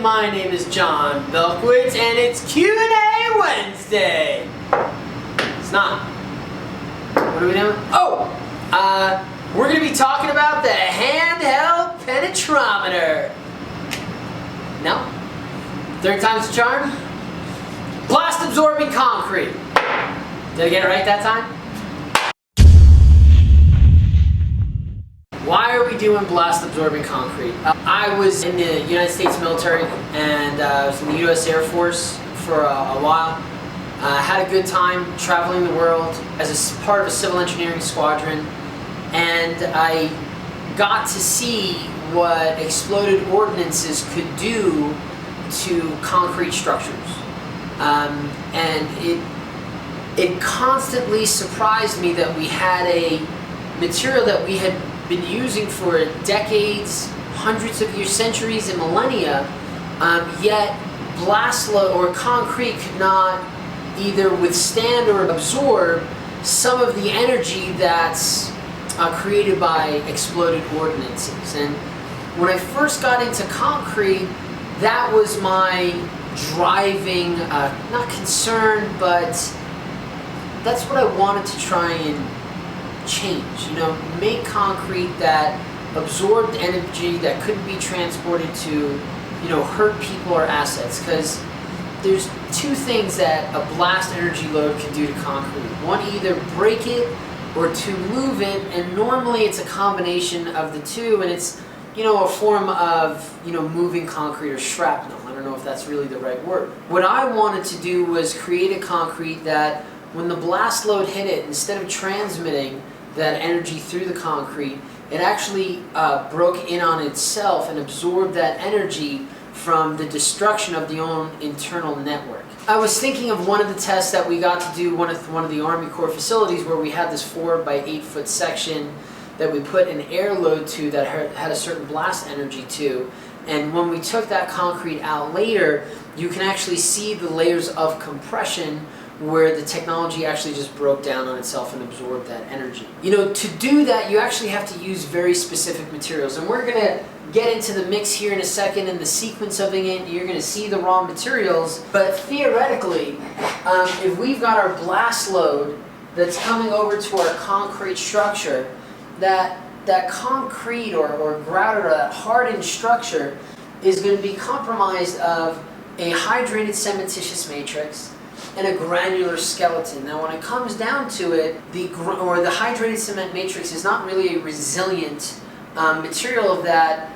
my name is John Belkowitz, and it's Q&A Wednesday. It's not. What are we doing? Oh! We're going to be talking about the handheld penetrometer. No? Third time's the charm? Blast absorbing concrete. Did I get it right that time? Why are we doing blast absorbing concrete? I was in the United States military, and I was in the U.S. Air Force for a while. I had a good time traveling the world as a part of a civil engineering squadron, and I got to see what exploded ordnances could do to concrete structures. And it constantly surprised me that we had a material that we had been using for decades, hundreds of years, centuries, and millennia, yet blast load or concrete could not either withstand or absorb some of the energy that's created by exploded ordnances. And when I first got into concrete, that was my driving, not concern, but that's what I wanted to try and change. Make concrete that absorbed energy that couldn't be transported to, hurt people or assets. Because there's two things that a blast energy load can do to concrete. One, either break it or to move it, and normally it's a combination of the two, and it's a form of moving concrete or shrapnel. I don't know if that's really the right word. What I wanted to do was create a concrete that when the blast load hit it, instead of transmitting that energy through the concrete, it actually broke in on itself and absorbed that energy from the destruction of the own internal network. I was thinking of one of the tests that we got to do one of the Army Corps facilities, where we had this 4 by 8 foot section that we put an air load to that had a certain blast energy to. And when we took that concrete out later, you can actually see the layers of compression where the technology actually just broke down on itself and absorbed that energy. To do that, you actually have to use very specific materials. And we're going to get into the mix here in a second and the sequence of it. You're going to see the raw materials. But theoretically, if we've got our blast load that's coming over to our concrete structure, that concrete or grouted or that hardened structure is going to be comprised of a hydrated cementitious matrix and a granular skeleton. Now, when it comes down to it, the hydrated cement matrix is not really a resilient material that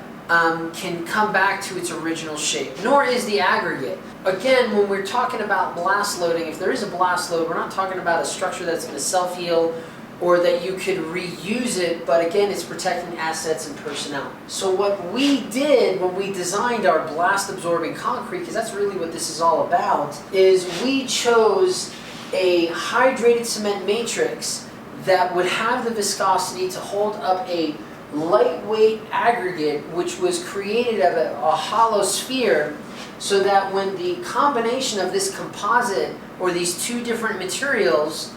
can come back to its original shape, nor is the aggregate. Again, when we're talking about blast loading, if there is a blast load, we're not talking about a structure that's going to self-heal or that you could reuse it, but again, it's protecting assets and personnel. So what we did when we designed our blast-absorbing concrete, because that's really what this is all about, is we chose a hydrated cement matrix that would have the viscosity to hold up a lightweight aggregate, which was created out of a hollow sphere, so that when the combination of this composite or these two different materials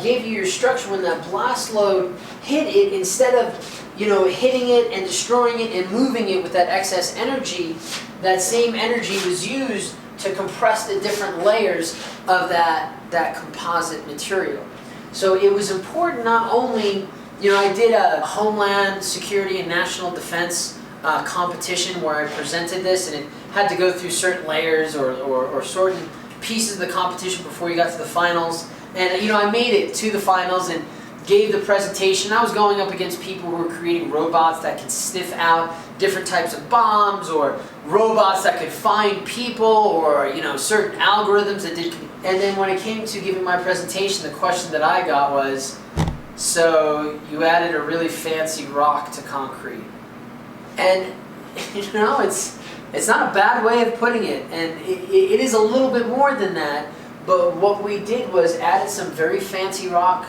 gave you your structure, when that blast load hit it, instead of hitting it and destroying it and moving it with that excess energy, that same energy was used to compress the different layers of that composite material. So it was important not only, I did a Homeland Security and National Defense competition where I presented this, and it had to go through certain layers or certain pieces of the competition before you got to the finals. And I made it to the finals and gave the presentation. I was going up against people who were creating robots that could sniff out different types of bombs, or robots that could find people, or certain algorithms that did. And then when it came to giving my presentation, the question that I got was, so you added a really fancy rock to concrete. And it's not a bad way of putting it, and it is a little bit more than that. But what we did was added some very fancy rock,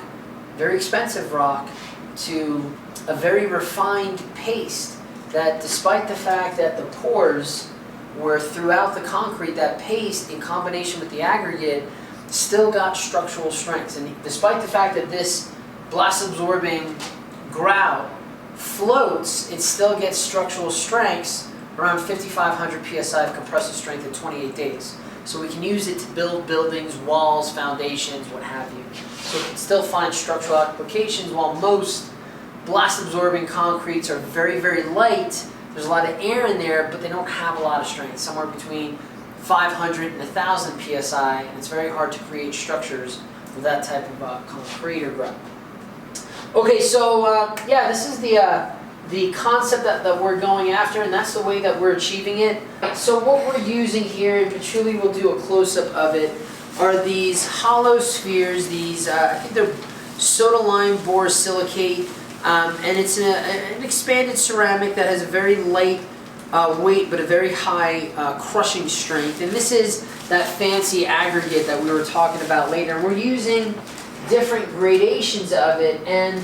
very expensive rock, to a very refined paste that, despite the fact that the pores were throughout the concrete, that paste in combination with the aggregate still got structural strengths. And despite the fact that this blast-absorbing grout floats, it still gets structural strengths around 5,500 psi of compressive strength in 28 days. So we can use it to build buildings, walls, foundations, what have you. So we can still find structural applications, while most blast-absorbing concretes are very, very light. There's a lot of air in there, but they don't have a lot of strength, somewhere between 500 and 1,000 psi, and it's very hard to create structures with that type of concrete or grout. Okay, so yeah, this is the concept that we're going after, and that's the way that we're achieving it. So what we're using here, and Patchouli will do a close-up of it, are these hollow spheres. These, I think they're soda lime borosilicate, and it's an expanded ceramic that has a very light weight but a very high crushing strength. And this is that fancy aggregate that we were talking about later. And we're using different gradations of it, and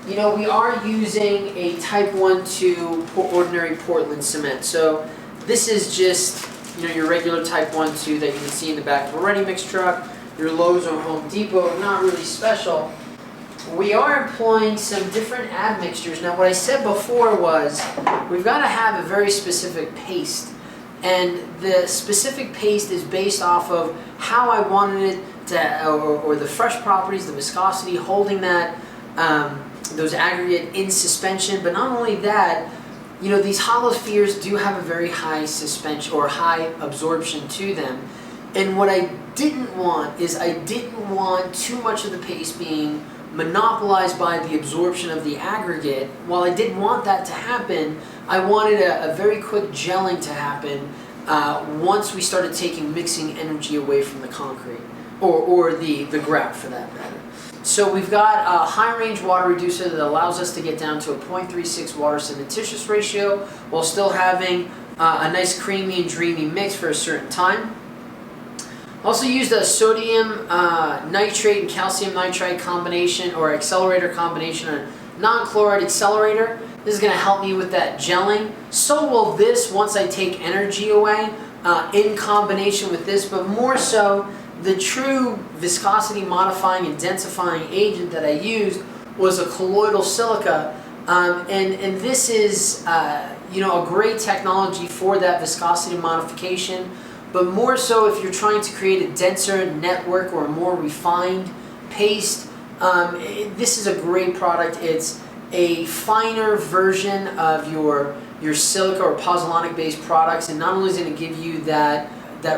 you know, we are using a type 1-2 ordinary Portland cement. So this is just, you know, your regular type 1-2 that you can see in the back of a ready mix truck, your Lowe's or Home Depot, not really special. We are employing some different admixtures. Now what I said before was we've got to have a very specific paste, and the specific paste is based off of how I wanted it to, or the fresh properties, the viscosity, holding that those aggregate in suspension. But not only that, you know, these hollow spheres do have a very high suspension or high absorption to them. And what I didn't want is I didn't want too much of the paste being monopolized by the absorption of the aggregate. While I did want that to happen, I wanted a very quick gelling to happen once we started taking mixing energy away from the concrete, or the grout for that matter. So we've got a high range water reducer that allows us to get down to a 0.36 water cementitious ratio while still having a nice creamy and dreamy mix for a certain time. Also used a sodium nitrate and calcium nitride combination, or accelerator combination, or non-chloride accelerator. This is going to help me with that gelling. So will this once I take energy away in combination with this, but more so the true viscosity modifying and densifying agent that I used was a colloidal silica, and this is you know, a great technology for that viscosity modification. But more so if you're trying to create a denser network or a more refined paste, this is a great product. It's a finer version of your silica or pozzolanic based products, and not only is it going to give you that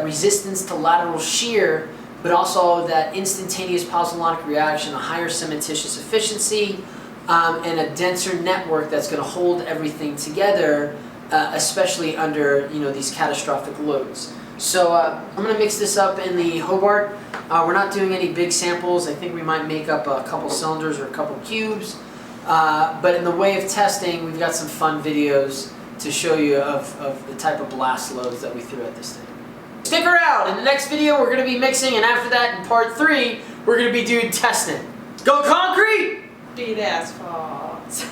resistance to lateral shear, but also that instantaneous pozzolanic reaction, a higher cementitious efficiency, and a denser network that's going to hold everything together, especially under, you know, these catastrophic loads. So I'm going to mix this up in the Hobart. We're not doing any big samples. I think we might make up a couple cylinders or a couple cubes. But in the way of testing, we've got some fun videos to show you of the type of blast loads that we threw at this thing. Stick around! In the next video we're going to be mixing, and after that in part 3 we're going to be doing testing. Go concrete! Beat asphalt.